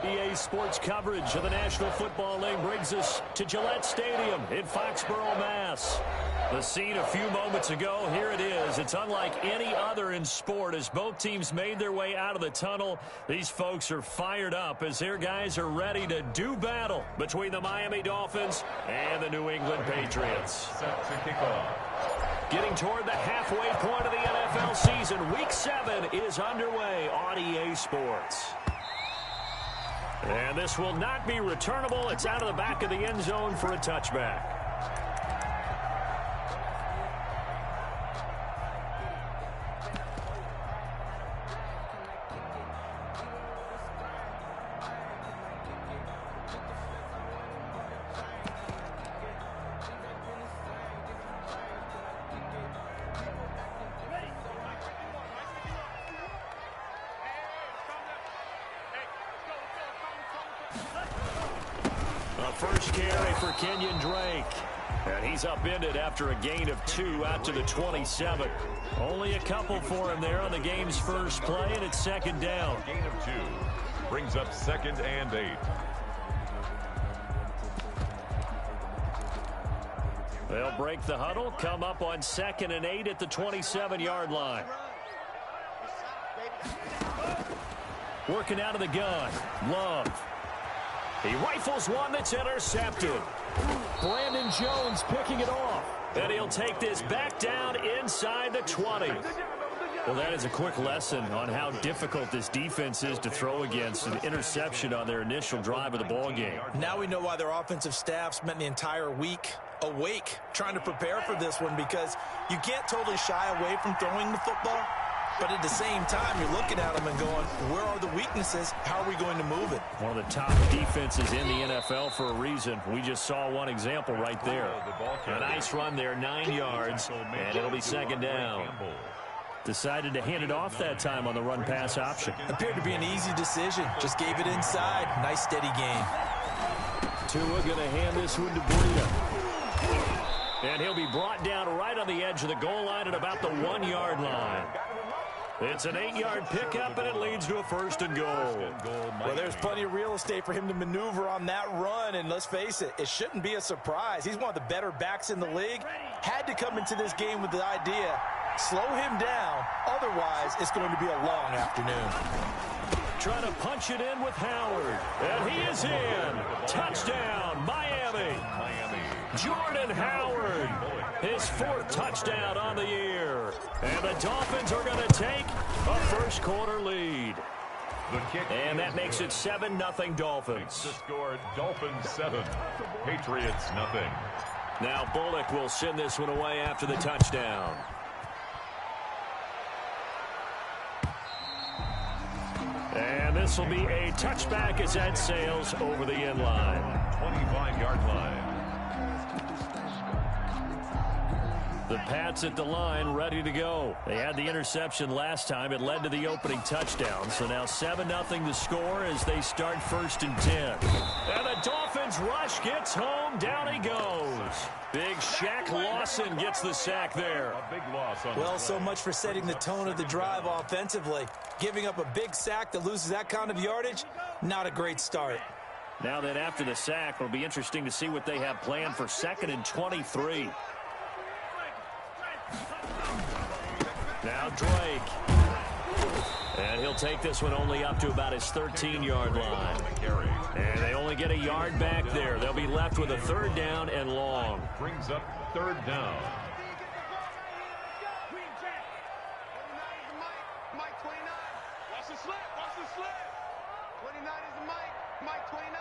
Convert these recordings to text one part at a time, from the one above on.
EA Sports coverage of the National Football League brings us to Gillette Stadium in Foxborough, Mass. The scene a few moments ago, here it is. It's unlike any other in sport as both teams made their way out of the tunnel. These folks are fired up as their guys are ready to do battle between the Miami Dolphins and the New England Patriots. Set to kick off. Getting toward the halfway point of the NFL season, Week 7 is underway on EA Sports. And this will not be returnable. It's out of the back of the end zone for a touchback. First carry for Kenyon Drake. And he's upended after a gain of 2 out to the 27. Only a couple for him there on the game's first play, and it's second down. Gain of 2 brings up 2nd and 8. They'll break the huddle, come up on 2nd and 8 at the 27-yard line. Working out of the gun, Love. He rifles one that's intercepted. Brandon Jones picking it off. And he'll take this back down inside the 20. Well, that is a quick lesson on how difficult this defense is to throw against an interception on their initial drive of the ball game. Now we know why their offensive staff spent the entire week awake trying to prepare for this one, because you can't totally shy away from throwing the football. But at the same time, you're looking at them and going, where are the weaknesses? How are we going to move it? One of the top defenses in the NFL for a reason. We just saw one example right there. A nice run there, 9 yards, and it'll be second down. Decided to hand it off that time on the run-pass option. Appeared to be an easy decision. Just gave it inside. Nice, steady game. Tua going to hand this one to Breida. And he'll be brought down right on the edge of the goal line at about the 1-yard line. It's an 8-yard pickup, and it leads to a 1st and goal. Well, there's plenty of real estate for him to maneuver on that run, and let's face it, it shouldn't be a surprise. He's one of the better backs in the league. Had to come into this game with the idea, slow him down, otherwise it's going to be a long afternoon. Trying to punch it in with Howard, and he is in. Touchdown, Miami. Jordan Howard, his 4th touchdown on the year. And the Dolphins are going to take a first-quarter lead. And that makes it 7-0 Dolphins. The score, Dolphins 7, Patriots 0. Now Bullock will send this one away after the touchdown. And this will be a touchback as that sails over the end line. 25-yard line. The Pats at the line, ready to go. They had the interception last time. It led to the opening touchdown. So now 7-0 the score as they start 1st and 10. And the Dolphins rush gets home. Down he goes. Big Shaq Lawson gets the sack there. A big loss on well, so much for setting the tone of the drive offensively. Giving up a big sack that loses that kind of yardage, not a great start. Now that after the sack, it'll be interesting to see what they have planned for 2nd and 23. Now Drake. And he'll take this one only up to about his 13-yard line. And they only get a yard back there. They'll be left with a 3rd down and long. Brings up 3rd down. Mike 29. Watch the slip. Watch the slip. 29 is the Mike 29.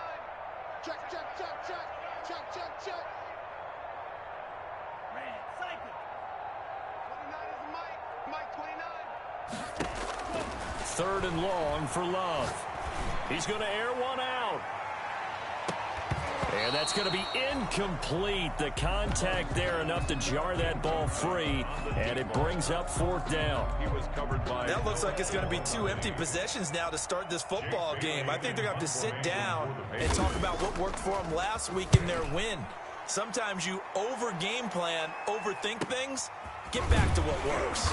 Check, check, check, check. Check, check, check. Man, cycle. 29 is the Mike 29. 3rd and long for Love. He's going to air one out. And that's going to be incomplete. The contact there enough to jar that ball free, and it brings up 4th down. He was covered by. That looks like it's going to be 2 empty possessions now to start this football game. I think they're going to have to sit down and talk about what worked for them last week in their win. Sometimes you over-game plan, overthink things. Get back to what works.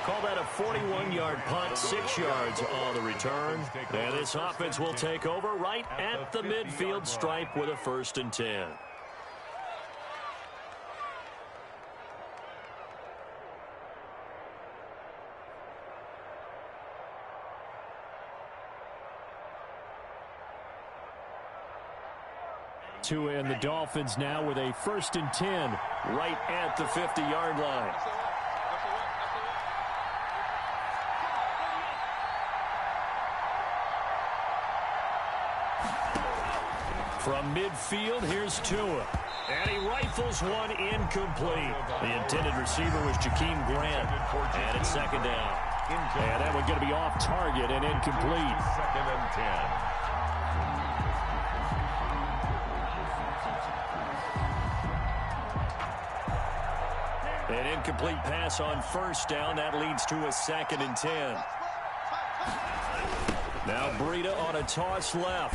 Call that a 41-yard punt, 6 yards on the return. And this offense will take over right at the midfield stripe with a 1st and 10. To end the Dolphins now with a 1st and 10 right at the 50-yard line. From midfield, here's Tua. And he rifles one incomplete. The intended receiver was Jakeem Grant. And it's 2nd down. And that one's going to be off target and incomplete. 2nd and 10. An incomplete pass on 1st down. That leads to a 2nd and 10. Now Breida on a toss left.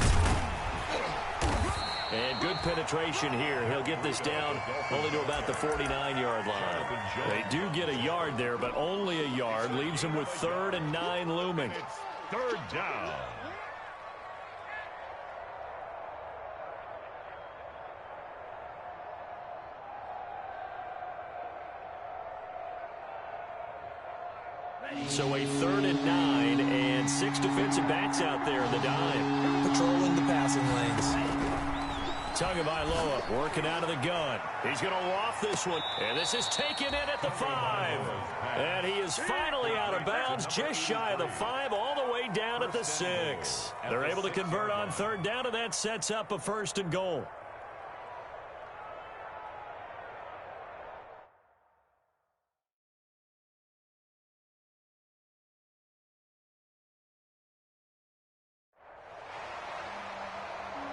And good penetration here. He'll get this down only to about the 49-yard line. They do get a yard there, but only a yard. Leaves them with 3rd and 9 looming. 3rd down. So a 3rd and 9 and 6 defensive backs out there in the dime. Patrolling the passing lanes. Tagovailoa working out of the gun. He's going to loft this one. And this is taken in at the 5. And he is finally out of bounds, just shy of the 5, all the way down at the 6. They're able to convert on 3rd down, and that sets up a 1st and goal.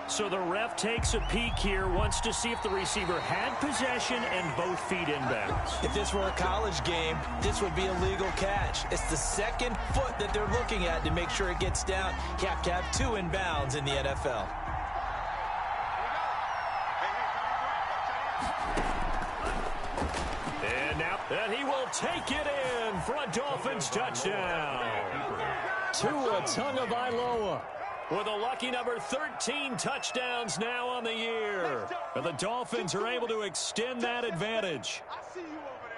So the ref takes a peek here, wants to see if the receiver had possession and both feet inbounds. If this were a college game, this would be a legal catch. It's the 2nd foot that they're looking at to make sure it gets down. You have to have 2 inbounds in the NFL. And now, and he will take it in for a Dolphins touchdown. Tua Tagovailoa with a lucky number 13 touchdowns now on the year. And the Dolphins are able to extend that advantage. I see you over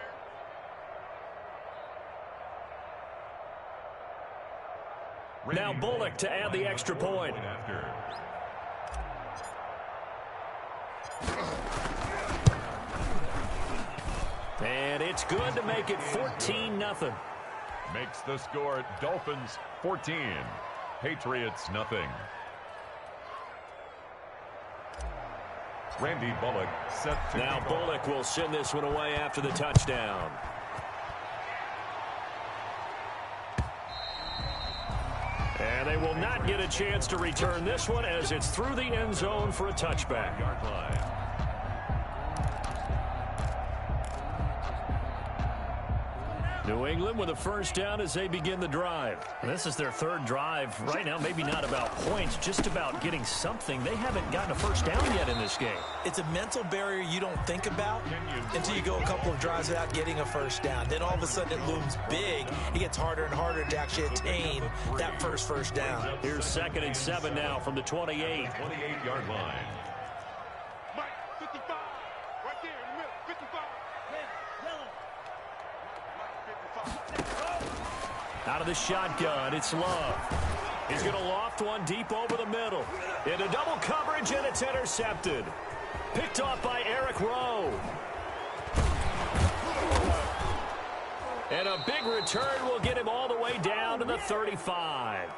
there. Now Bullock to add the extra point. And it's good to make it 14-0. Makes the score Dolphins 14. Patriots nothing. Randy Bullock set to now Bullock will send this one away after the touchdown. And they will not get a chance to return this one as it's through the end zone for a touchback. Yard line. New England with a 1st down as they begin the drive. And this is their 3rd drive. Right now, maybe not about points, just about getting something. They haven't gotten a 1st down yet in this game. It's a mental barrier you don't think about until you go a couple of drives without getting a 1st down. Then all of a sudden it looms big. It gets harder and harder to actually attain that first down. Here's 2nd and 7 now from the 28. 28-yard line. Mike, 55. Right there in the middle. 55. Out of the shotgun, it's Love. He's going to loft one deep over the middle. Into double coverage, and it's intercepted. Picked off by Eric Rowe. And a big return will get him all the way down to the 35.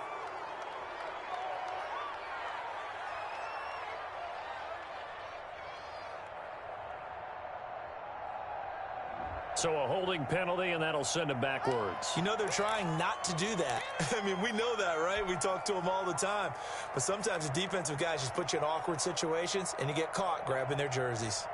So a holding penalty, and that'll send him backwards. You know they're trying not to do that. I mean, we know that, right? We talk to them all the time. But sometimes the defensive guys just put you in awkward situations, and you get caught grabbing their jerseys.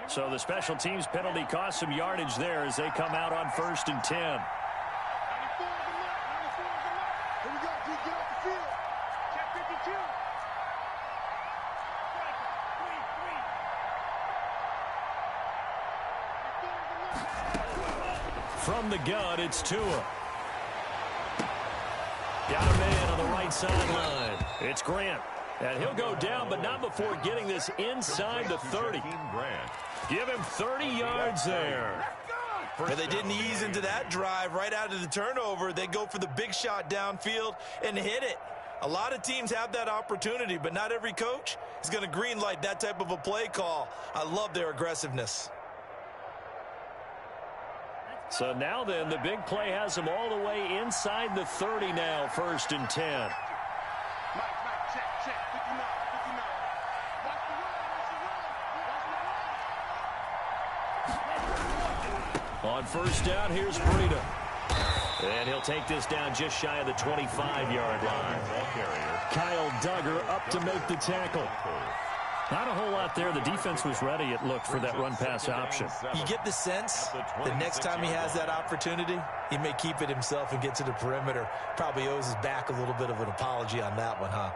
So the special teams penalty cost some yardage there as they come out on 1st and 10. Here we go, G. Get off the field. Check 52. from the gun, it's Tua. Got a man on the right sideline. It's Grant. And he'll go down, but not before getting this inside the 30. Give him 30 yards there. But they didn't ease into that drive right out of the turnover. They go for the big shot downfield and hit it. A lot of teams have that opportunity, but not every coach is going to green light that type of a play call. I love their aggressiveness. So now then, the big play has them all the way inside the 30 now, 1st and 10. On 1st down, here's Breida. And he'll take this down just shy of the 25-yard line. Kyle Duggar up to make the tackle. Not a whole lot there. The defense was ready, it looked, for that run-pass option. You get the sense that next time he has that opportunity, he may keep it himself and get to the perimeter. Probably owes his back a little bit of an apology on that one, huh?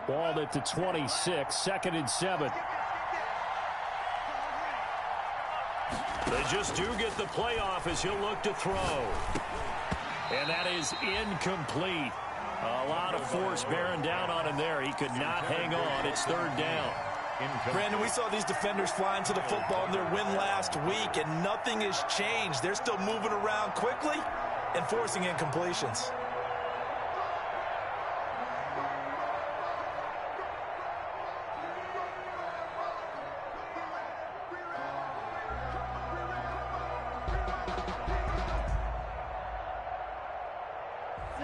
Ball at the 26, 2nd and 7. They just do get the play off as he'll look to throw. And that is incomplete. A lot of force bearing down on him there. He could not hang on. It's 3rd down. Brandon, we saw these defenders flying to the football in their win last week, and nothing has changed. They're still moving around quickly and forcing incompletions.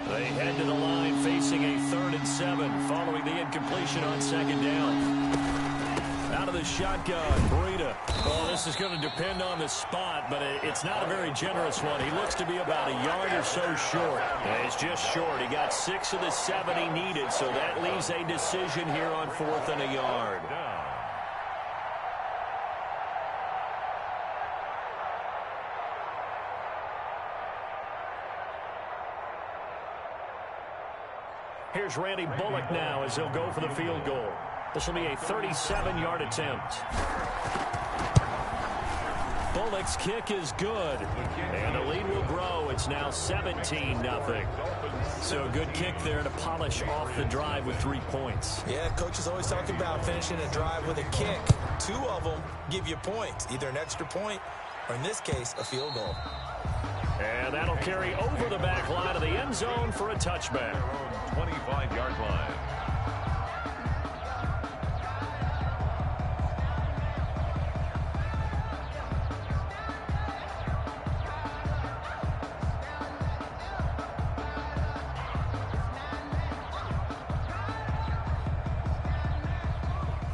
They head to the line facing a 3rd and 7 following the incompletion on 2nd down. Out of the shotgun, Breida. Well, this is going to depend on the spot, but it's not a very generous one. He looks to be about a yard or so short. Yeah, he's just short. He got 6 of the 7 he needed, so that leaves a decision here on 4th and a yard. Here's Randy Bullock now as he'll go for the field goal. This will be a 37-yard attempt. Bullock's kick is good, and the lead will grow. It's now 17-0. So a good kick there to polish off the drive with 3 points. Yeah, coaches always talk about finishing a drive with a kick. 2 of them give you points, either an extra point or, in this case, a field goal. And that'll carry over the back line of the end zone for a touchback. 25-yard line.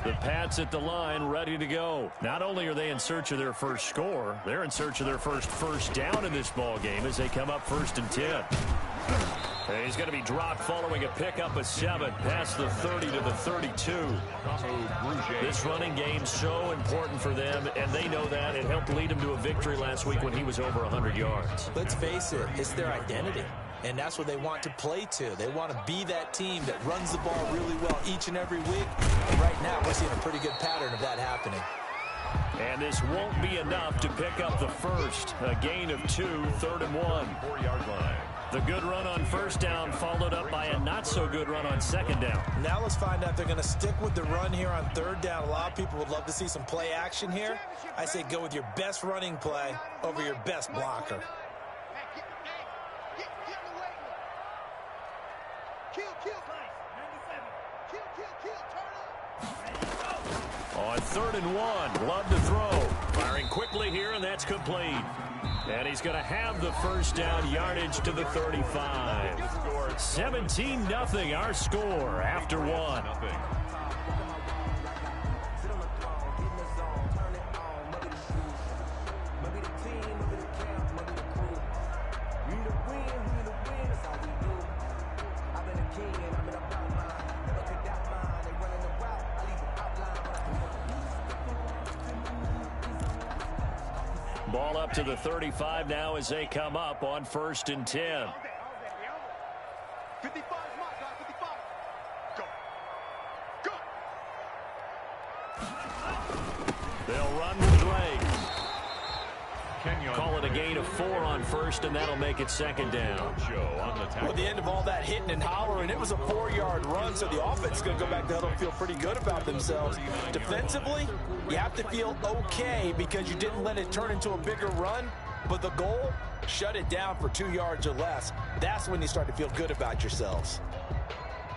The Pats at the line, ready to go. Not only are they in search of their first score, they're in search of their first down in this ball game as they come up 1st and 10. And he's going to be dropped following a pickup of 7 past the 30 to the 32. This running game so important for them, and they know that. It helped lead them to a victory last week when he was over 100 yards. Let's face it, it's their identity. And that's what they want to play to. They want to be that team that runs the ball really well each and every week. And right now, we're seeing a pretty good pattern of that happening. And this won't be enough to pick up the first. A gain of 2, 3rd and 1. 4-yard line. The good run on 1st down followed up by a not-so-good run on 2nd down. Now let's find out if they're going to stick with the run here on 3rd down. A lot of people would love to see some play action here. I say go with your best running play over your best blocker. On 3rd and 1, Love to throw. Firing quickly here, and that's complete. And he's going to have the 1st down, yardage to the 35. 17-0 our score after 1. Ball up to the 35 now as they come up on 1st and 10. 55 is my guy, 55. Go. Go. They'll run with Drake. Call it a gain of 4 on 1st, and that'll make it 2nd down. Well, at the end of all that hitting and hollering, it was a 4-yard run, so the offense is going to go back to huddle and feel pretty good about themselves. Defensively, you have to feel okay because you didn't let it turn into a bigger run, but the goal, shut it down for 2 yards or less. That's when you start to feel good about yourselves.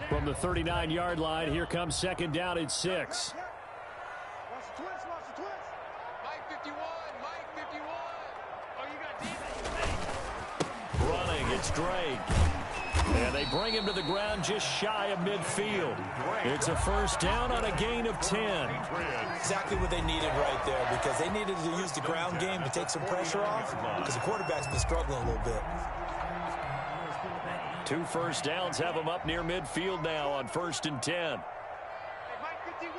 From the 39-yard line, here comes 2nd down at 6. Watch the twist, watch the twist. Mike 51, Mike 51. Oh, you got defense. Running, it's Drake. And they bring him to the ground just shy of midfield. It's a 1st down on a gain of 10. Exactly what they needed right there, because they needed to use the ground game to take some pressure off, because the quarterback's been struggling a little bit. 2 1st downs have them up near midfield now on 1st and 10. Hey, Mike 51,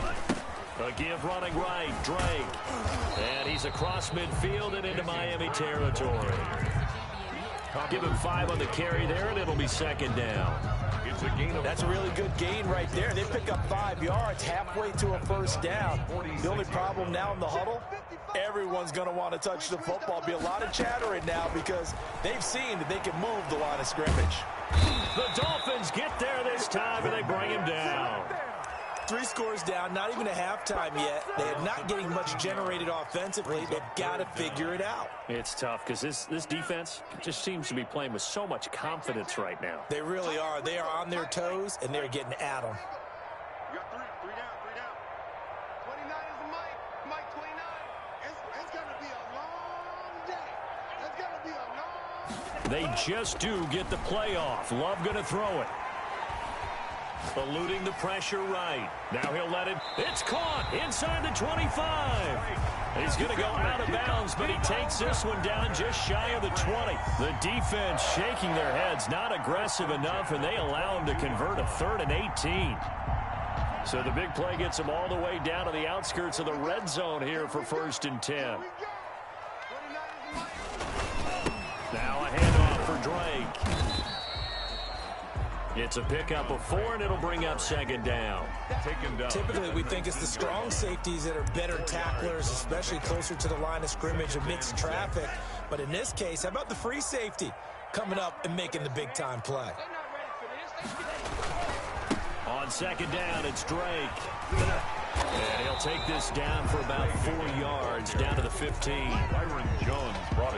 Mike 51. A give running right, Drake. And he's across midfield and into Miami territory. Give him 5 on the carry there, and it'll be 2nd down. That's a really good gain right there. They pick up 5 yards halfway to a 1st down. The only problem now in the huddle, everyone's going to want to touch the football. Be a lot of chattering now because they've seen that they can move the line of scrimmage. The Dolphins get there this time, and they bring him down. 3 scores down, not even a halftime yet. They are not getting much generated offensively. They've got to figure it out. It's tough because this defense just seems to be playing with so much confidence right now. They really are. They are on their toes, and they're getting at them. You got 3 down. 29 is the Mike. Mike 29. It's going to be a long day. It's going to be a long day. They just do get the play off. Love going to throw it. Eluding the pressure right. Now he'll let it. It's caught inside the 25. He's going to go out of bounds, but he takes this one down just shy of the 20. The defense shaking their heads, not aggressive enough, and they allow him to convert a 3rd and 18. So the big play gets them all the way down to the outskirts of the red zone here for 1st and 10. Now a handoff for Drake. It's a pickup of 4, and it'll bring up 2nd down. Typically, we think it's the strong safeties that are better tacklers, especially closer to the line of scrimmage amidst traffic. But in this case, how about the free safety coming up and making the big-time play? On 2nd down, it's Drake. And he'll take this down for about 4 yards, down to the 15.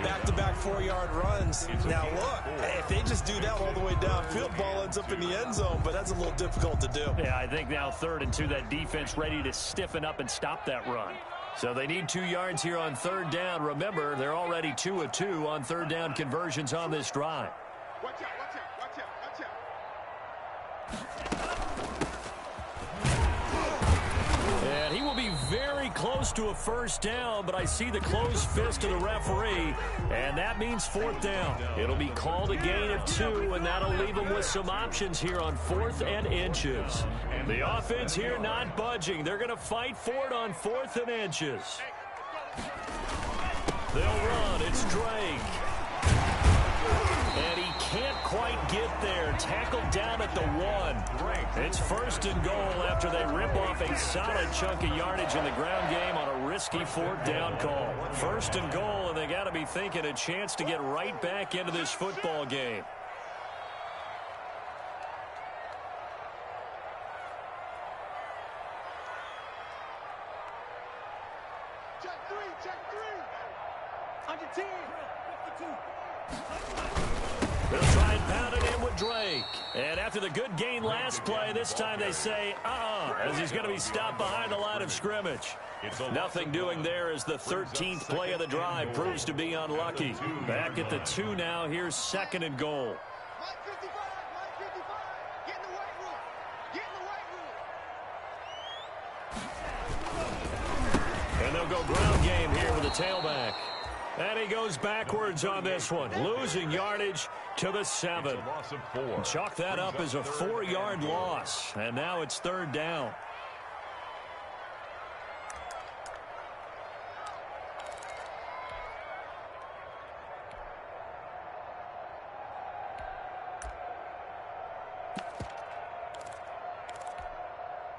Back-to-back 4-yard runs. Now, look, if they just do that all the way downfield, ball ends up in the end zone, but that's a little difficult to do. Yeah, I think now 3rd and 2, that defense ready to stiffen up and stop that run. So they need 2 yards here on 3rd down. Remember, they're already 2 of 2 on 3rd down conversions on this drive. Watch out, watch out, watch out, watch out. And he will be very close to a 1st down, but I see the closed fist of the referee, and that means 4th down. It'll be called a gain of 2, and that'll leave them with some options here on 4th and inches. The offense here not budging. They're going to fight for it on 4th and inches. They'll run. It's Drake. And he can't quite get there. Tackled down at the 1. It's 1st and goal after they rip off a solid chunk of yardage in the ground game on a risky 4th down call. 1st and goal, and they got to be thinking a chance to get right back into this football game. Check 3, check 3. Under 10. 52. They'll try and pound it in with Drake. And after the good gain last play, this time they say, as he's going to be stopped behind the line of scrimmage. Nothing doing there as the 13th play of the drive proves to be unlucky. Back at the 2 now. Here's 2nd and goal. Mike 55, Mike 55. Get in the weight room. Get in the weight room. And they'll go ground game here with the tailback. And he goes backwards on this one, losing yardage to the 7. Loss of 4. Chalk that up as a 4-yard loss, and now it's 3rd down.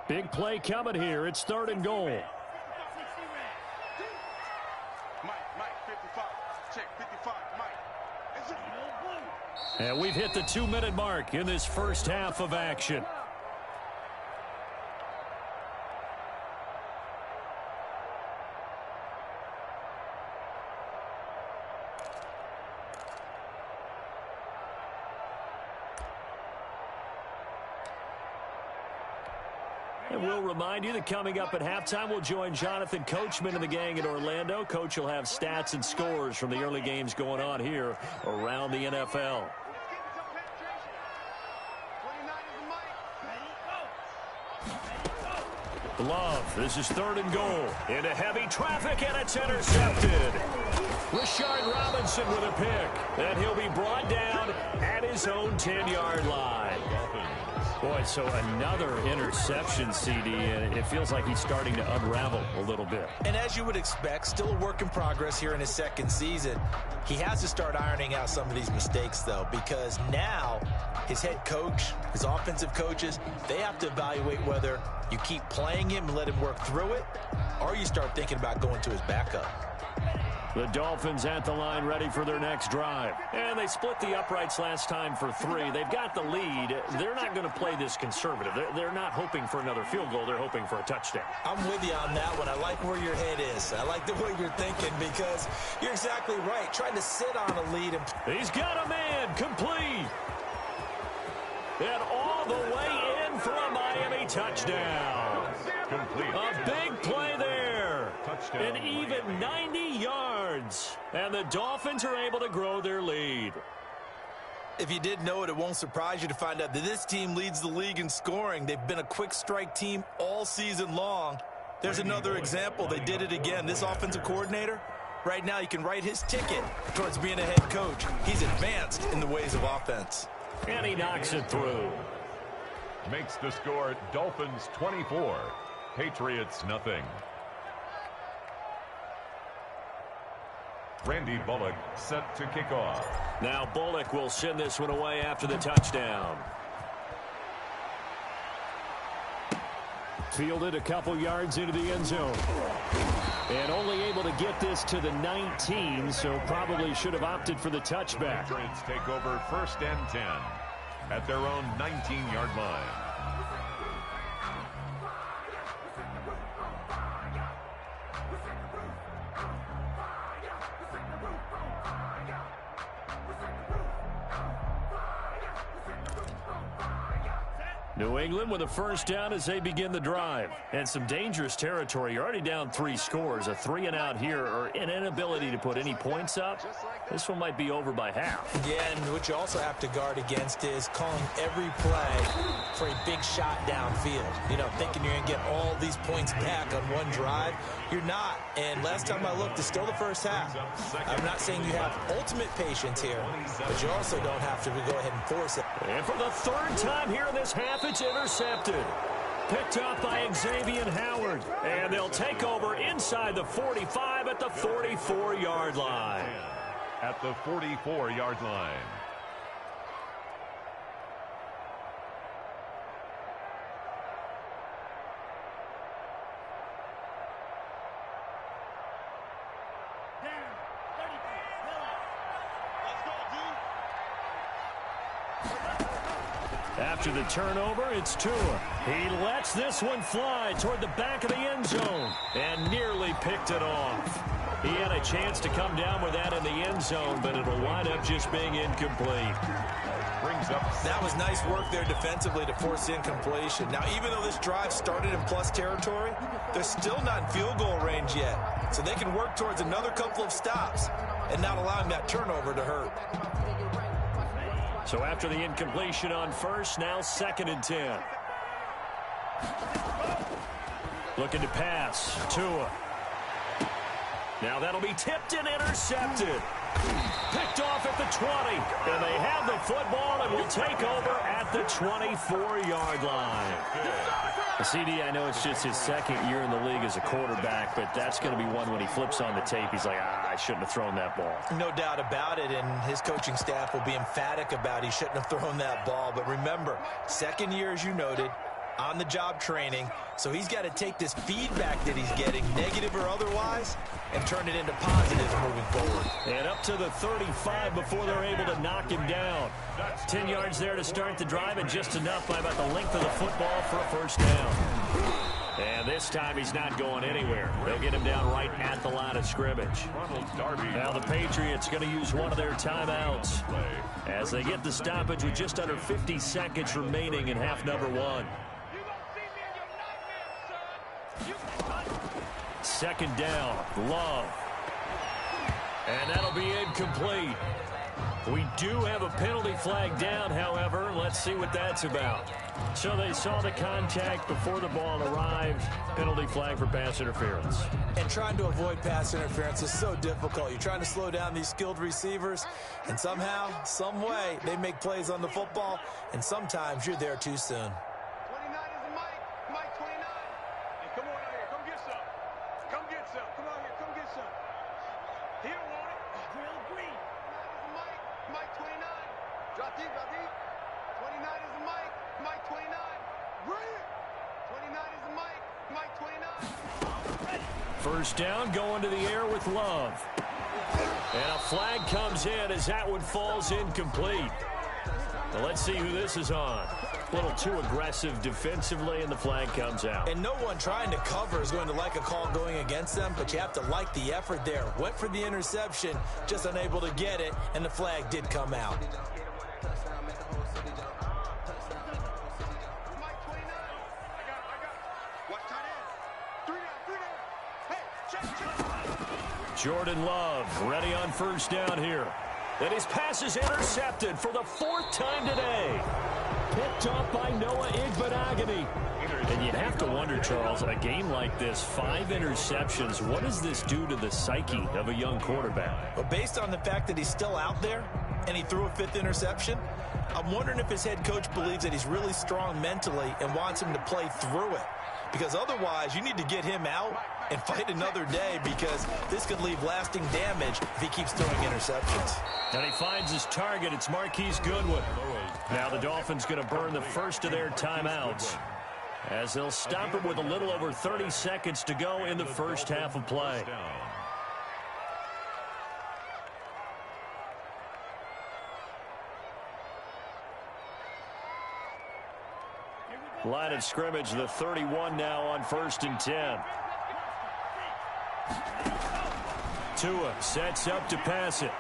Big play coming here. It's 3rd and goal. And we've hit the 2-minute mark in this first half of action. And we'll remind you that coming up at halftime, we'll join Jonathan Coachman and the gang in Orlando. Coach will have stats and scores from the early games going on here around the NFL. Love, this is 3rd and goal. Into heavy traffic, and it's intercepted. Rashard Robinson with a pick. And he'll be brought down at his own 10-yard line. Boy, so another interception, CD, and it feels like he's starting to unravel a little bit. And as you would expect, still a work in progress here in his 2nd season. He has to start ironing out some of these mistakes, though, because now his head coach, his offensive coaches, they have to evaluate whether you keep playing him and let him work through it, or you start thinking about going to his backup. The Dolphins at the line ready for their next drive. And they split the uprights last time for 3. They've got the lead. They're not going to play this conservative. They're not hoping for another field goal. They're hoping for a touchdown. I'm with you on that one. I like where your head is. I like the way you're thinking because you're exactly right. Trying to sit on a lead. He's got a man complete. And all the way in for a Miami touchdown. Complete. A big play there. Touchdown. An even 90 yards. And the Dolphins are able to grow their lead. If you didn't know it, it won't surprise you to find out that this team leads the league in scoring. They've been a quick strike team all season long. There's another example. They did it again. This offensive coordinator, right now you can write his ticket towards being a head coach. He's advanced in the ways of offense. And he knocks it through. Makes the score Dolphins 24, Patriots nothing. Randy Bullock set to kick off. Now Bullock will send this one away after the touchdown. Fielded a couple yards into the end zone. And only able to get this to the 19, so probably should have opted for the touchback. Patriots take over 1st and 10 at their own 19-yard line. New England with a 1st down as they begin the drive. And some dangerous territory. You're already down 3 scores. A 3-and-out here, or an inability to put any points up. This one might be over by half. Yeah, and what you also have to guard against is calling every play for a big shot downfield. You know, thinking you're going to get all these points back on one drive. You're not. And last time I looked, it's still the first half. I'm not saying you have ultimate patience here, but you also don't have to go ahead and force it. And for the 3rd time here in this half, it's intercepted. Picked up by Xavier Howard. And they'll take over inside the 45 at the 44-yard line. At the 44-yard line. After the turnover, it's Tua. He lets this one fly toward the back of the end zone and nearly picked it off. He had a chance to come down with that in the end zone, but it'll wind up just being incomplete. Brings up. That was nice work there defensively to force incompletion. Now, even though this drive started in plus territory, they're still not in field goal range yet. So they can work towards another couple of stops and not allowing that turnover to hurt. So after the incompletion on 1st, now 2nd and 10. Looking to pass. Tua. Now that'll be tipped and intercepted. Picked off at the 20. And they have the football and will take over at the 24-yard line. CD, I know it's just his second year in the league as a quarterback, but that's going to be one when he flips on the tape. He's like, I shouldn't have thrown that ball. No doubt about it, and his coaching staff will be emphatic about he shouldn't have thrown that ball. But remember, second year, as you noted, on-the-job training, so he's got to take this feedback that he's getting, negative or otherwise, and turn it into positives moving forward. And up to the 35 before they're able to knock him down. 10 yards there to start the drive, and just enough by about the length of the football for a first down. And this time he's not going anywhere. They'll get him down right at the line of scrimmage. Now the Patriots going to use one of their timeouts as they get the stoppage with just under 50 seconds remaining in half number one. Second down, Love. And that'll be incomplete. We do have a penalty flag down, however. Let's see what that's about. So they saw the contact before the ball arrived. Penalty flag for pass interference. And trying to avoid pass interference is so difficult. You're trying to slow down these skilled receivers, and somehow, some way, they make plays on the football, and sometimes you're there too soon. 29 is Mike. Mike 29. Hey, come on out here. Come get some. Come get some. Come out here. Come get some. He don't want it. Real green. 29 is Mike. Mike 29. Drop deep, drop deep. 29 is Mike. Mike 29. Bring it. 29 is Mike. Mike 29. First down, going to the air with Love. And a flag comes in as that one falls incomplete. Well, let's see who this is on. A little too aggressive defensively, and the flag comes out. And no one trying to cover is going to like a call going against them, but you have to like the effort there. Went for the interception, just unable to get it, and the flag did come out. Jordan Love ready on first down here. And his pass is intercepted for the fourth time today. Picked off by Noah Igbenogany. And you have to wonder, Charles, a game like this, 5 interceptions, what does this do to the psyche of a young quarterback? But based on the fact that he's still out there and he threw a 5th interception, I'm wondering if his head coach believes that he's really strong mentally and wants him to play through it. Because otherwise, you need to get him out and fight another day, because this could leave lasting damage if he keeps throwing interceptions. And he finds his target. It's Marquise Goodwin. Now the Dolphins going to burn the first of their timeouts as they'll stop it with a little over 30 seconds to go in the first half of play. Line of scrimmage, the 31 now on 1st and 10. Tua sets up to pass it.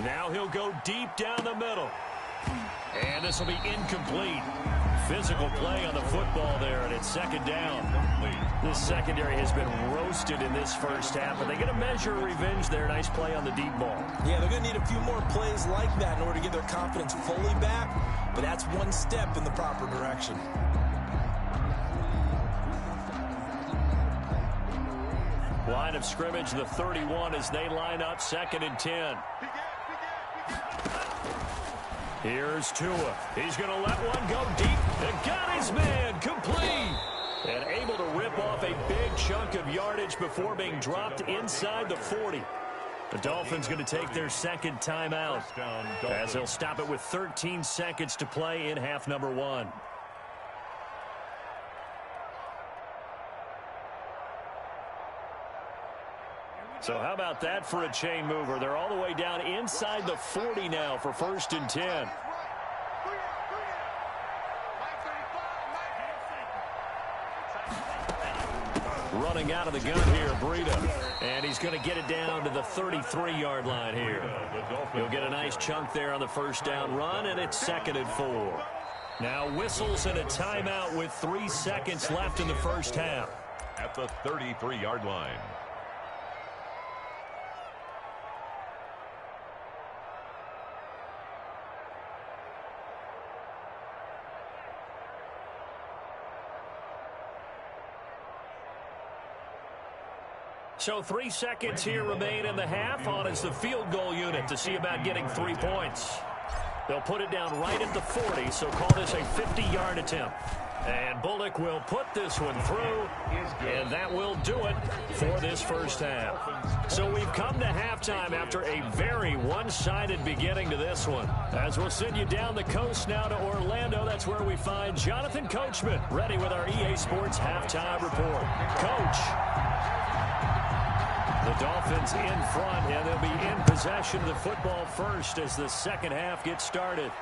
Now he'll go deep down the middle. And this will be incomplete. Physical play on the football there, and it's second down. This secondary has been roasted in this first half, but they get a measure of revenge there. Nice play on the deep ball. Yeah, they're going to need a few more plays like that in order to get their confidence fully back, but that's one step in the proper direction. Line of scrimmage, the 31 as they line up 2nd and 10. Here's Tua. He's going to let one go deep and got his man complete. And able to rip off a big chunk of yardage before being dropped inside the 40. The Dolphins going to take their second timeout as they'll stop it with 13 seconds to play in half number one. So how about that for a chain mover? They're all the way down inside the 40 now for 1st and 10. Running out of the gun here, Breida. And he's going to get it down to the 33-yard line here. He'll get a nice chunk there on the first down run, and it's 2nd and 4. Now whistles and a timeout with 3 seconds left in the first half. At the 33-yard line. So 3 seconds here remain in the half. On is the field goal unit to see about getting 3 points. They'll put it down right at the 40, so call this a 50-yard attempt. And Bullock will put this one through, and that will do it for this first half. So we've come to halftime after a very one-sided beginning to this one. As we'll send you down the coast now to Orlando, that's where we find Jonathan Coachman, ready with our EA Sports halftime report. Coach. The Dolphins in front, and they'll be in possession of the football first as the second half gets started.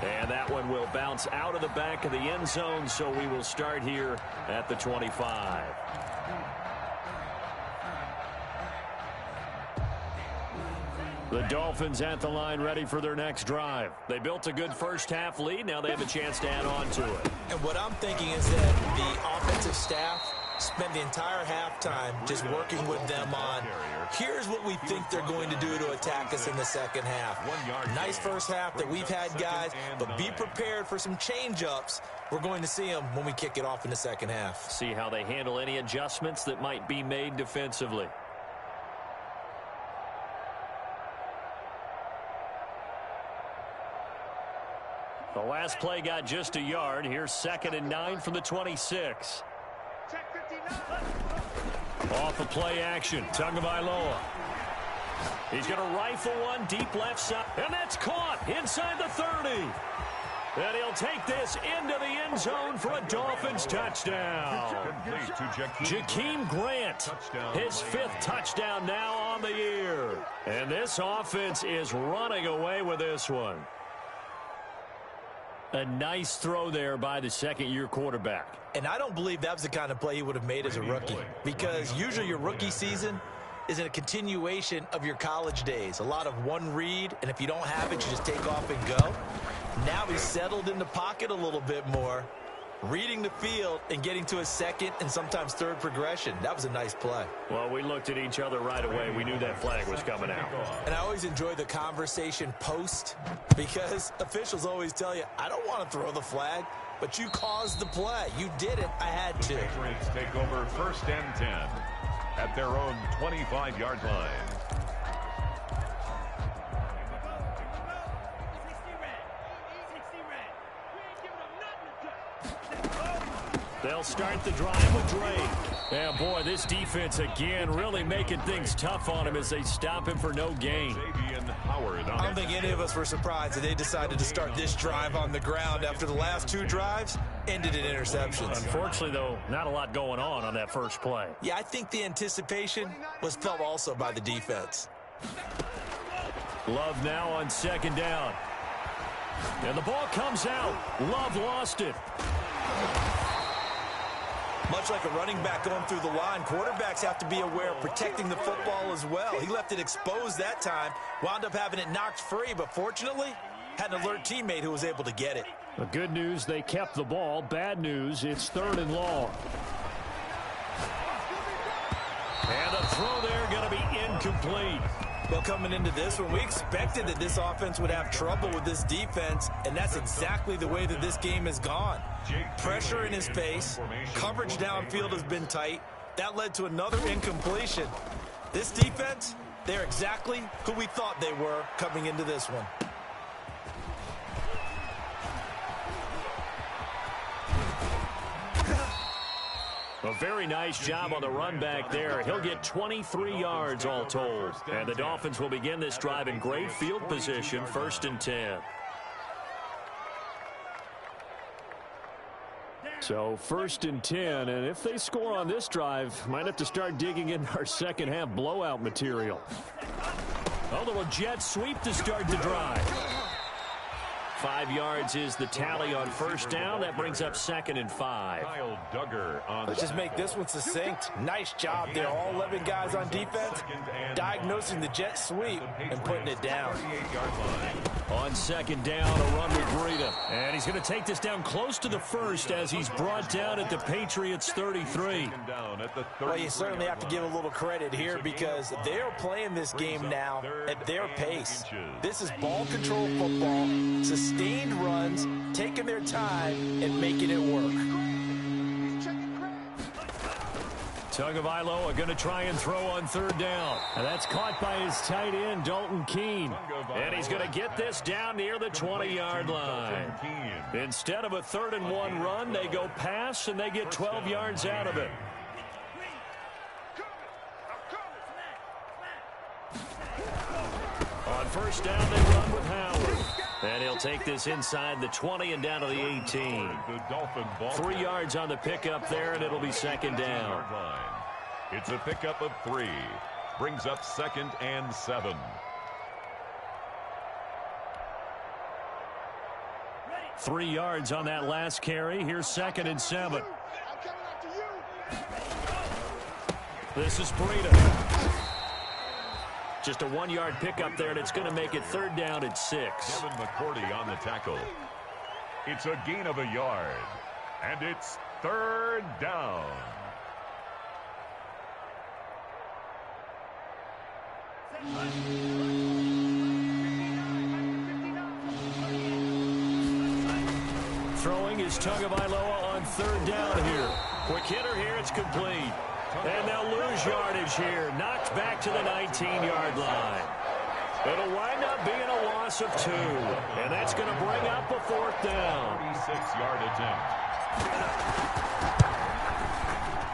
And that one will bounce out of the back of the end zone, so we will start here at the 25. The Dolphins at the line ready for their next drive. They built a good first half lead. Now they have a chance to add on to it. And what I'm thinking is that the offensive staff spent the entire halftime just working with them on, here's what we think they're going to do to attack us in the second half. Nice first half that we've had, guys, but be prepared for some change-ups. We're going to see them when we kick it off in the second half. See how they handle any adjustments that might be made defensively. The last play got just a yard. Here's 2nd and 9 from the 26. Off of play action, Tagovailoa. He's going to rifle one deep left side, and that's caught inside the 30. And he'll take this into the end zone for a Dolphins touchdown. Jakeem Grant, his 5th touchdown now on the year. And this offense is running away with this one. A nice throw there by the second-year quarterback. And I don't believe that was the kind of play he would have made as a rookie, because usually your rookie season is a continuation of your college days. A lot of one read, and if you don't have it, you just take off and go. Now he's settled in the pocket a little bit more, reading the field and getting to a second and sometimes third progression. That was a nice play. Well, we looked at each other right away. We knew that flag was coming out. And I always enjoy the conversation post, because officials always tell you, I don't want to throw the flag, but you caused the play. You did it. I had to. Patriots take over 1st and 10 at their own 25-yard line. They'll start the drive with Drake. Yeah, boy, this defense again really making things tough on him as they stop him for no gain. I don't think any of us were surprised that they decided to start this drive on the ground after the last 2 drives ended in interceptions. Unfortunately, though, not a lot going on that first play. Yeah, I think the anticipation was felt also by the defense. Love now on 2nd down. And the ball comes out. Love lost it. Much like a running back going through the line, quarterbacks have to be aware of protecting the football as well. He left it exposed that time, wound up having it knocked free, but fortunately, had an alert teammate who was able to get it. The good news, they kept the ball. Bad news, it's 3rd and long. And the throw there going to be incomplete. Well, coming into this one, we expected that this offense would have trouble with this defense, and that's exactly the way that this game has gone. Pressure in his face, coverage downfield has been tight. That led to another incompletion. This defense, they're exactly who we thought they were coming into this one. A very nice job on the run back there. He'll get 23 yards all told. And the Dolphins will begin this drive in great field position, 1st and 10. So 1st and 10, and if they score on this drive, might have to start digging in our second half blowout material. A little jet sweep to start the drive. 5 yards is the tally on 1st down. That brings up 2nd and 5. Let's just make this one succinct. Nice job there. All 11 guys on defense diagnosing the jet sweep and putting it down. On 2nd down, a run with Breida. And he's going to take this down close to the 1st as he's brought down at the Patriots 33. Well, you certainly have to give a little credit here because they're playing this game now at their pace. This is ball control football, sustained runs, taking their time and making it work. Tagovailoa going to try and throw on third down. And that's caught by his tight end, Dalton Keene. And he's going to get this down near the 20-yard line. Instead of a 3rd-and-1 run, they go pass, and they get 12 yards out of it. On first down, they run with Howard. And he'll take this inside the 20 and down to the 18. 3 yards on the pickup there, and it'll be 2nd down. It's a pickup of 3. Brings up 2nd and 7. Three yards on that last carry. Here's 2nd and 7. This is Breida. Just a 1-yard pickup there, and it's going to make it 3rd down at 6. Kevin McCourty on the tackle. It's a gain of a yard, and it's 3rd down. Throwing is Tagovailoa on 3rd down here. Quick hitter here, it's complete. And they'll lose yardage here. Knocked back to the 19-yard line. It'll wind up being a loss of 2. And that's going to bring up a 4th down. 46-yard attempt.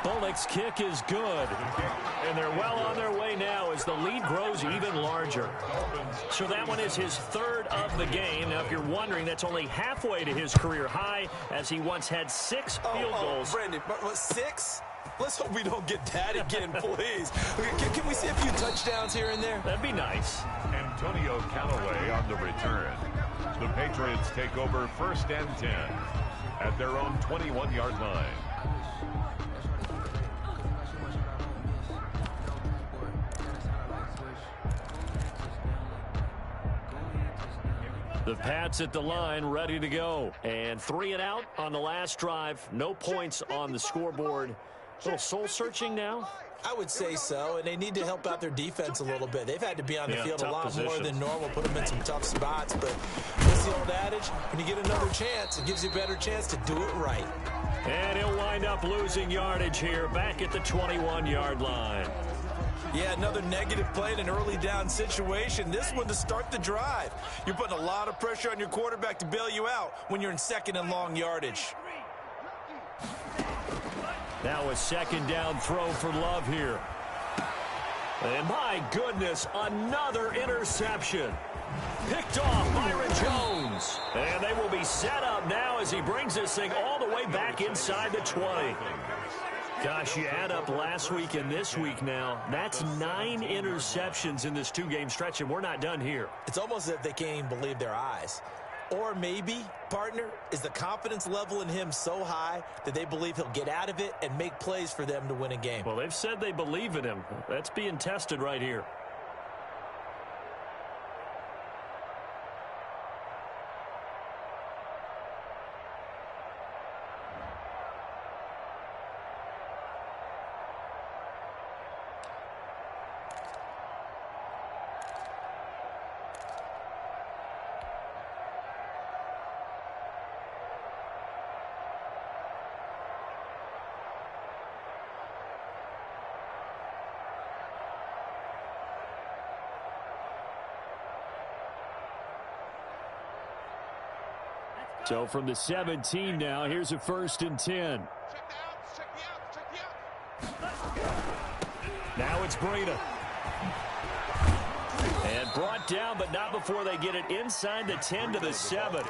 Bullock's kick is good. And they're well on their way now as the lead grows even larger. So that one is his 3rd of the game. Now, if you're wondering, that's only halfway to his career high, as he once had 6 field goals. Brandon, what, 6? Let's hope we don't get that again, please. Can we see a few touchdowns here and there? That'd be nice. Antonio Callaway on the return. The Patriots take over 1st and 10 at their own 21-yard line. The Pats at the line, ready to go. And 3 and out on the last drive. No points on the scoreboard. A little soul-searching now? I would say so, and they need to help out their defense a little bit. They've had to be on the field a lot positions. more than normal, put them in some tough spots. But what's the old adage? When you get another chance, it gives you a better chance to do it right. And he'll wind up losing yardage here, back at the 21-yard line. Yeah, another negative play in an early down situation. This one to start the drive. You're putting a lot of pressure on your quarterback to bail you out when you're in 2nd and long yardage. Now a 2nd down throw for Love here. And my goodness, another interception. Picked off Byron Jones. And they will be set up now as he brings this thing all the way back inside the 20. Gosh, you add up last week and this week now, that's 9 interceptions in this 2-game stretch, and we're not done here. It's almost as if they can't even believe their eyes. Or maybe, partner, is the confidence level in him so high that they believe he'll get out of it and make plays for them to win a game. Well, they've said they believe in him. That's being tested right here. So from the 17 now, here's a 1st and 10. Now it's Breida. And brought down, but not before they get it inside the 10 to the 7.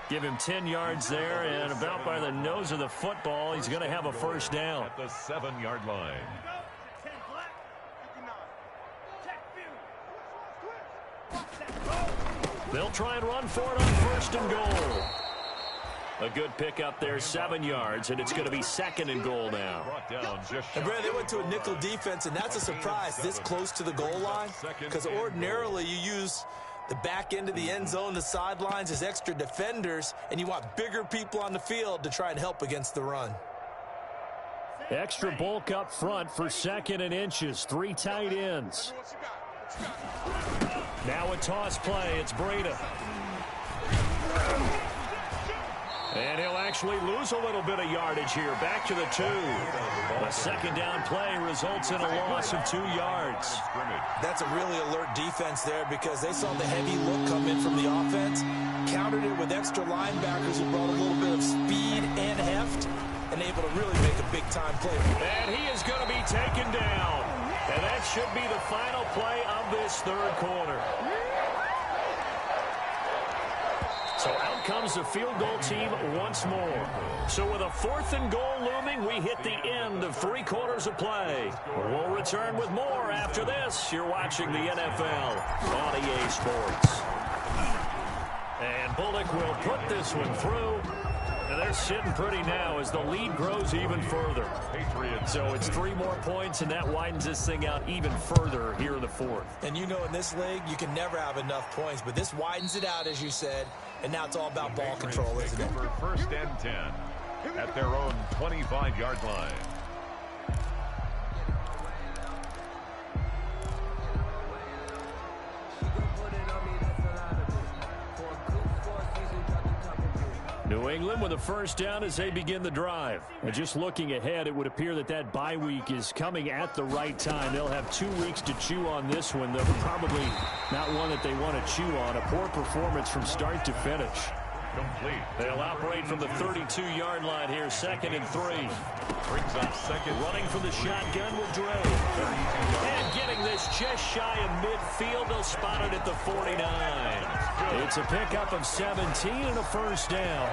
Give him 10 yards there, and about by the nose of the football, he's going to have a 1st down. At the 7-yard line. They'll try and run for it on 1st and goal. A good pickup there, 7 yards, and it's going to be 2nd and goal now. And Brad, they went to a nickel defense, and that's a surprise this close to the goal line, because ordinarily you use the back end of the end zone, the sidelines as extra defenders, and you want bigger people on the field to try and help against the run. Extra bulk up front for 2nd and inches, 3 tight ends. Now a toss play, it's Breida. And he'll actually lose a little bit of yardage here. Back to the 2. A second down play results in a loss of 2 yards. That's a really alert defense there because they saw the heavy look come in from the offense, countered it with extra linebackers who brought a little bit of speed and heft, and able to really make a big-time play. And he is going to be taken down. And that should be the final play of this third quarter. So out comes the field goal team once more. So with a 4th and goal looming, we hit the end of 3 quarters of play. We'll return with more after this. You're watching the NFL on EA Sports. And Bullock will put this one through. And they're sitting pretty now as the lead grows even further. So it's 3 more points, and that widens this thing out even further here in the 4th. And you know in this league, you can never have enough points, but this widens it out, as you said, and now it's all about ball control, isn't it? Over 1st and 10 at their own 25-yard line. New England with a first down as they begin the drive. And just looking ahead, it would appear that that bye week is coming at the right time. They'll have 2 weeks to chew on this one, though probably not one that they want to chew on. A poor performance from start to finish. Complete. They'll operate from the 32-yard line here, 2nd and 3. Brings up second. Running from the shotgun with Dre. And getting this just shy of midfield. They'll spot it at the 49. It's a pickup of 17 and a first down.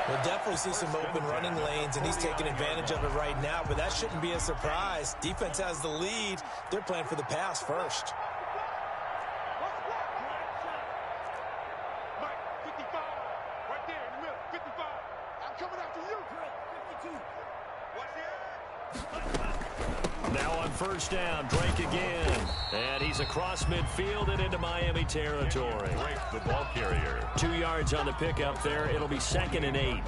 We'll definitely see some open running lanes, and he's taking advantage of it right now, but that shouldn't be a surprise. Defense has the lead. They're playing for the pass first. Now on first down, Drake again. And he's across midfield and into Miami territory. Drake, the ball carrier. 2 yards on the pickup there. It'll be 2nd and 8.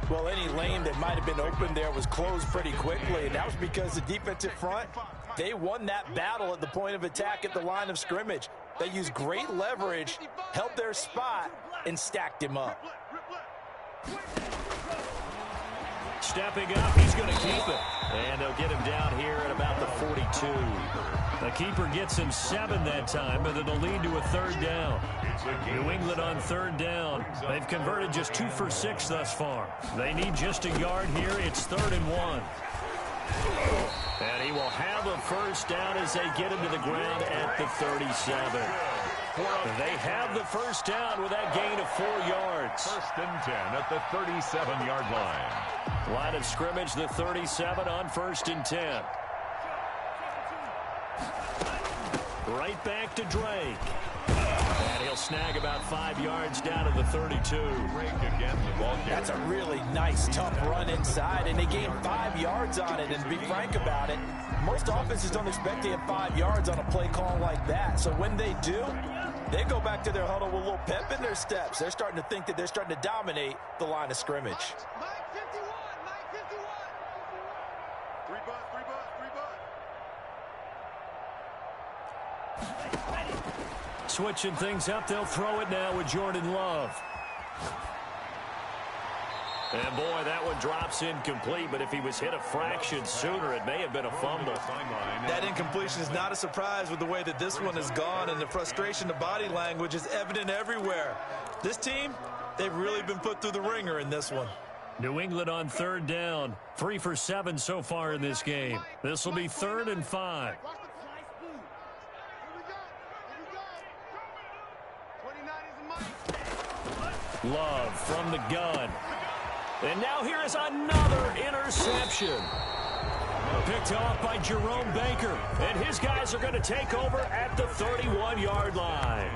Well, any lane that might have been open there was closed pretty quickly, and that was because the defensive front, they won that battle at the point of attack at the line of scrimmage. They used great leverage, held their spot, and stacked him up. Stepping up, he's going to keep it. And they'll get him down here at about the 42. The keeper gets him 7 that time, but it'll lead to a 3rd down. New England on 3rd down. They've converted just 2 for 6 thus far. They need just a yard here. It's 3rd and 1. And he will have a first down as they get him to the ground at the 37. They have the first down with that gain of 4 yards. 1st and 10 at the 37-yard line. Line of scrimmage, the 37 on 1st and 10. Right back to Drake. And he'll snag about 5 yards down to the 32. Drake again, the ball carrier. That's a really nice, tough run inside, and they gained 5 yards on it. And to be frank about it, most offenses don't expect to have 5 yards on a play call like that. So when they do, they go back to their huddle with a little pep in their steps. They're starting to think that they're starting to dominate the line of scrimmage. Mike 51, Mike 51. 3 bus, 3 bus, 3 bus. Switching things up, they'll throw it now with Jordan Love. And boy, that one drops incomplete, but if he was hit a fraction sooner, it may have been a fumble. That incompletion is not a surprise with the way that this one has gone, and the frustration of body language is evident everywhere. This team, they've really been put through the ringer in this one. New England on 3rd down. 3 for 7 so far in this game. This will be 3rd and 5. Love from the gun. And now here is another interception. Picked off by Jerome Baker. And his guys are going to take over at the 31-yard line.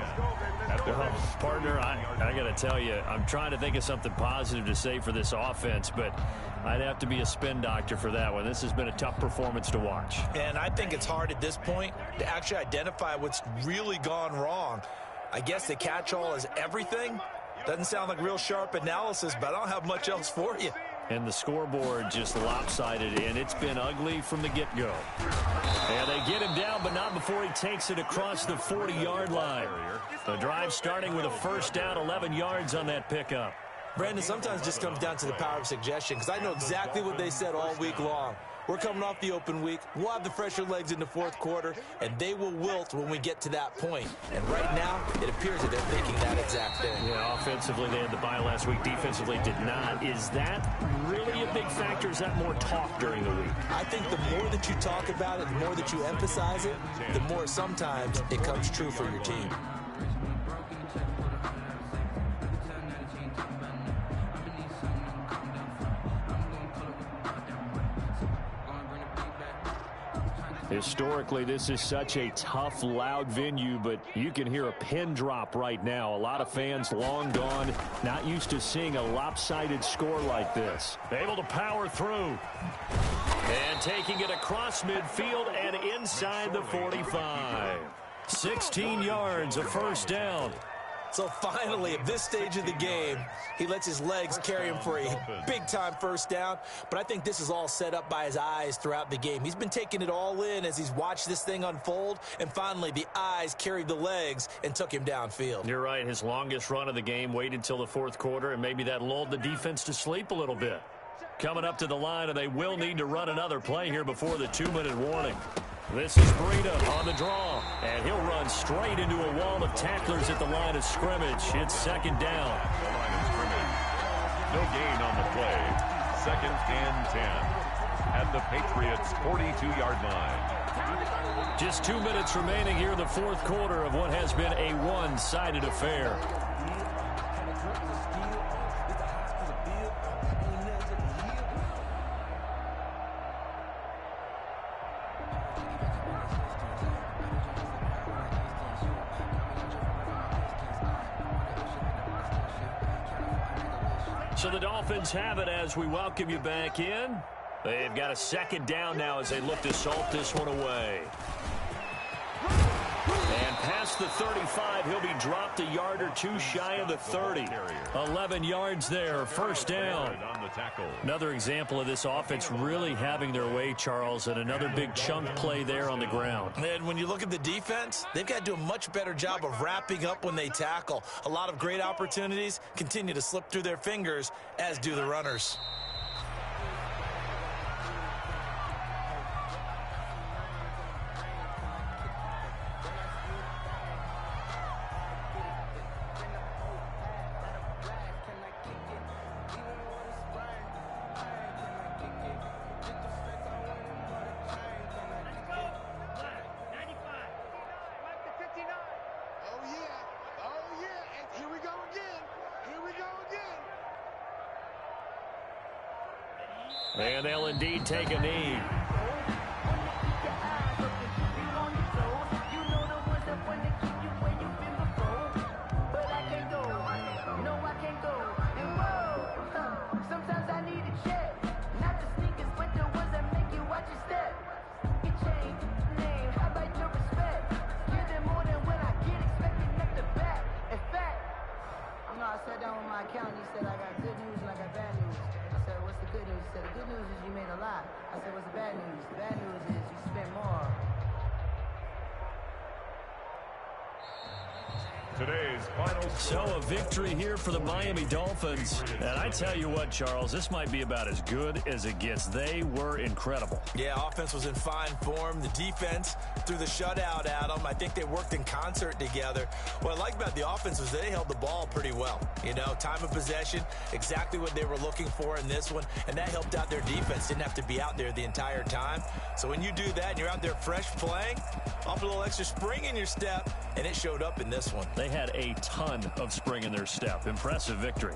Well, partner, I got to tell you, I'm trying to think of something positive to say for this offense, but I'd have to be a spin doctor for that one. This has been a tough performance to watch. And I think it's hard at this point to actually identify what's really gone wrong. I guess the catch-all is everything. Doesn't sound like real sharp analysis, but I don't have much else for you. And the scoreboard just lopsided, and it's been ugly from the get-go. And they get him down, but not before he takes it across the 40-yard line. The drive starting with a first down, 11 yards on that pickup. Brandon, sometimes it just comes down to the power of suggestion, because I know exactly what they said all week long. We're coming off the open week. We'll have the fresher legs in the fourth quarter, and they will wilt when we get to that point. And right now, it appears that they're thinking that exact thing. Yeah, offensively, they had the bye last week. Defensively, did not. Is that really a big factor? Is that more talk during the week? I think the more that you talk about it, the more that you emphasize it, the more sometimes it comes true for your team. Historically, this is such a tough, loud venue, but you can hear a pin drop right now. A lot of fans long gone, not used to seeing a lopsided score like this. Able to power through. And taking it across midfield and inside the 45. 16 yards, a first down. So finally, at this stage of the game, he lets his legs carry him for a big-time first down. But I think this is all set up by his eyes throughout the game. He's been taking it all in as he's watched this thing unfold. And finally, the eyes carried the legs and took him downfield. You're right. His longest run of the game waited till the fourth quarter, and maybe that lulled the defense to sleep a little bit. Coming up to the line, and they will need to run another play here before the 2-minute warning. This is Breida on the draw, and he'll run straight into a wall of tacklers at the line of scrimmage. It's second down. The line of scrimmage. No gain on the play. 2nd and 10 at the Patriots' 42-yard line. Just 2 minutes remaining here in the fourth quarter of what has been a one-sided affair. So the Dolphins have it as we welcome you back in. They've got a second down now as they look to salt this one away. And past the 35, he'll be dropped a yard or two shy of the 30. 11 yards there, first down. Another example of this offense really having their way, Charles, and another big chunk play there on the ground. And when you look at the defense, they've got to do a much better job of wrapping up when they tackle. A lot of great opportunities continue to slip through their fingers, as do the runners. And they'll indeed take a knee. I sat down with my accountant. He said, I got good news and I got bad news. I said, what's the good news? He said, the good news is you made a lot. I said, what's the bad news? The bad news is you spent more. Today's final score. So a victory here for the Miami Dolphins. And I tell you what, Charles, this might be about as good as it gets. They were incredible. Yeah, offense was in fine form. The defense threw the shutout at them. I think they worked in concert together. What I like about the offense was they held the ball pretty well. You know, time of possession, exactly what they were looking for in this one. And that helped out their defense. Didn't have to be out there the entire time. So when you do that and you're out there fresh playing, off a little extra spring in your step, and it showed up in this one. They had a ton of spring in their step. Impressive victory.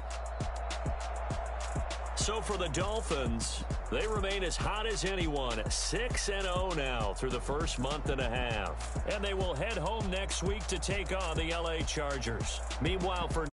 So for the Dolphins, they remain as hot as anyone. 6-0 now through the first month and a half. And they will head home next week to take on the LA Chargers. Meanwhile, for